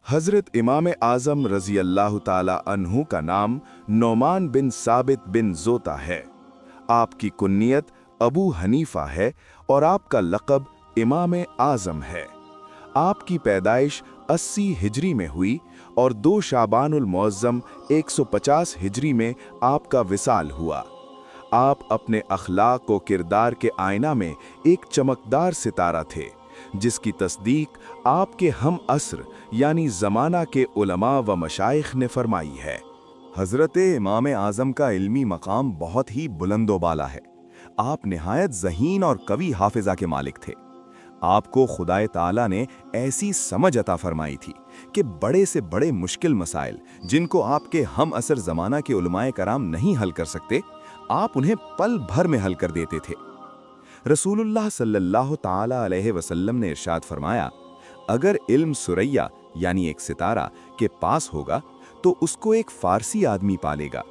हज़रत इमाम आज़म रज़ी अल्लाह ताला अन्हु का नाम नौमान बिन साबित बिन ज़ोता है। आपकी कुन्नियत अबू हनीफा है और आपका लक़ब इमाम आज़म है। आपकी पैदाइश 80 हिजरी में हुई और 2 शाबानुल मुअज़्ज़म 150 हिजरी में आपका विसाल हुआ। आप अपने अखलाक व किरदार के आईना में एक चमकदार सितारा थे, जिसकी तस्दीक आपके हम असर यानी ज़माना के उलमा व मशाइख ने फरमाई है। हज़रत इमाम आज़म का इल्मी मकाम बहुत ही बुलंदोबाला है। आप निहायत ज़हीन और कवी हाफिज़ा के मालिक थे। आपको खुदाए ताला ने ऐसी समझ अता फरमाई थी कि बड़े से बड़े मुश्किल मसाइल जिनको आपके हम असर ज़माना के उलमाए कराम नहीं हल कर सकते, आप उन्हें पल भर में हल कर देते थे। रसूलुल्लाह सल्लल्लाहु ताला अलैहि वसल्लम ने इरशाद फरमाया, अगर इल्म सुरैया यानी एक सितारा के पास होगा तो उसको एक फारसी आदमी पालेगा।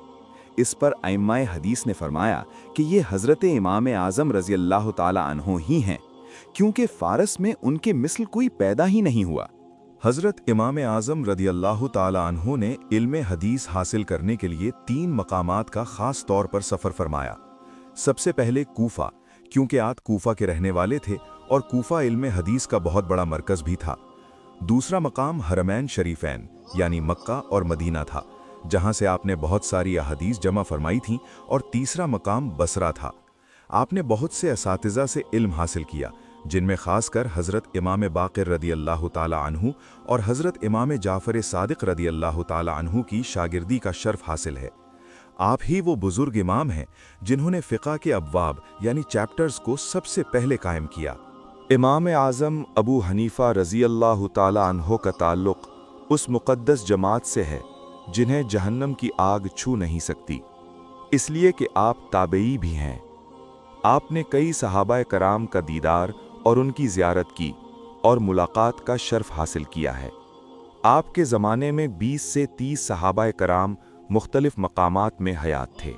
इस पर अइम्माए हदीस ने फरमाया कि ये हज़रत इमाम आज़म रज़ी अल्लाह ताला अन्हो ही हैं, क्योंकि फारस में उनके मिस्ल कोई पैदा ही नहीं हुआ। हज़रत इमाम आज़म रज़ी अल्लाह ताला अन्हो ने इल्म हदीस हासिल करने के लिए 3 मकामात का ख़ास तौर पर सफ़र फरमाया। सबसे पहले कूफा, क्योंकि आप कूफा के रहने वाले थे और कूफा इल्म हदीस का बहुत बड़ा मरकज़ भी था। दूसरा मकाम हरमैन शरीफैन यानी मक्का और मदीना था, जहाँ से आपने बहुत सारी अहदीस जमा फरमाई थीं। और तीसरा मकाम बसरा था। आपने बहुत से असातिज़ा से इल्म हासिल किया, जिनमें ख़ासकर हज़रत इमाम बाक़िर रदी अल्लाह ताला अन्हु और हज़रत इमाम जाफ़र सादिक़ रदी अल्लाह ताला अन्हु की शागिर्दी का शर्फ हासिल है। आप ही वो बुज़ुर्ग इमाम हैं जिन्होंने फ़िक़ा के अब्वाब यानी चैप्टर्स को सबसे पहले कायम किया। इमाम आज़म अबू हनीफ़ा रज़ी अल्लाह ताला अन्हो का ताल्लुक़ उस मुक़द्दस जमात से है जिन्हें जहन्नम की आग छू नहीं सकती, इसलिए कि आप ताबई भी हैं। आपने कई सहाबाए कराम का दीदार और उनकी ज़ियारत की और मुलाकात का शर्फ हासिल किया है। आपके ज़माने में 20 से 30 सहाबाए कराम मुख्तलिफ मकामात में हयात थे।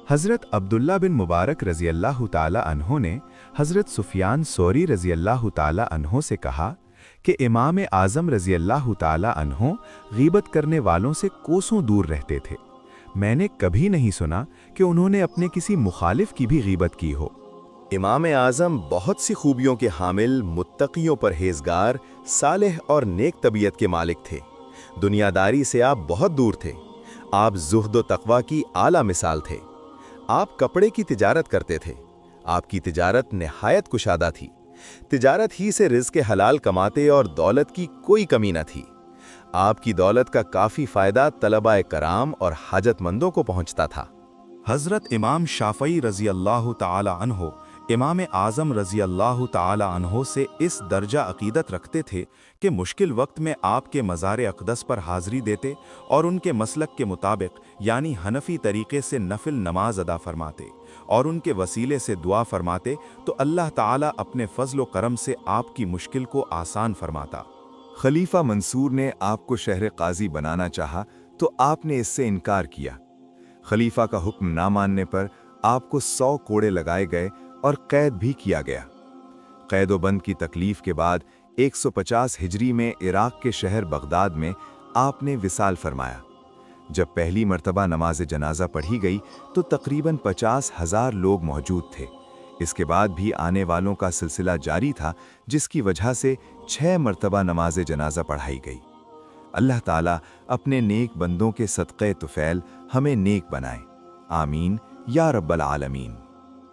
हज़रत अब्दुल्ला बिन मुबारक रज़ी अल्लाह ताला अन्हो ने हज़रत सुफ़ियान सौरी रज़ी अल्लाह ताला अन्हो से कहा कि इमाम आज़म रज़ी अल्लाह ताला अन्हो ग़ीबत करने वालों से कोसों दूर रहते थे। मैंने कभी नहीं सुना कि उन्होंने अपने किसी मुखालिफ की भी ग़ीबत की हो। इमाम आज़म बहुत सी खूबियों के हामिल, मुत्तक़ियों परहेज़गार, सालेह और नेक तबीयत के मालिक थे। दुनियादारी से आप बहुत दूर थे। आप ज़ुहद व तक़वा की आला मिसाल थे। आप कपड़े की तिजारत करते थे। आपकी तिजारत निहायत कुशादा थी। तिजारत ही से रिज़्क़ हलाल कमाते और दौलत की कोई कमी न थी। आपकी दौलत का काफ़ी फ़ायदा तलबाए कराम और हाजतमंदों को पहुँचता था। हज़रत इमाम शाफ़ई रज़ी अल्लाह ताला अन्हो इमाम आज़म रज़ी अल्लाह ताला अन्हो से इस दर्जा अक़ीदत रखते थे कि मुश्किल वक्त में आपके मज़ार अक़दस पर हाज़री देते और उनके मसलक के मुताबिक यानी हनफ़ी तरीक़े से नफिल नमाज अदा फरमाते और उनके वसीले से दुआ फरमाते, तो अल्लाह ताला अपने फ़ज़ल व करम से आपकी मुश्किल को आसान फरमाता। खलीफा मंसूर ने आपको शहर काजी बनाना चाहा तो आपने इससे इनकार किया। खलीफा का हुक्म ना मानने पर आपको 100 कोड़े लगाए गए और कैद भी किया गया। कैदोबंद की तकलीफ के बाद 150 हिजरी में इराक के शहर बगदाद में आपने विसाल फरमाया। जब पहली मर्तबा नमाज जनाजा पढ़ी गई तो तकरीबन 50,000 लोग मौजूद थे। इसके बाद भी आने वालों का सिलसिला जारी था, जिसकी वजह से 6 मर्तबा नमाज जनाजा पढ़ाई गई। अल्लाह ताला अपने नेक बंदों के सदक़े तुफ़ैल हमें नेक बनाए। आमीन या रब्बल आलमीन।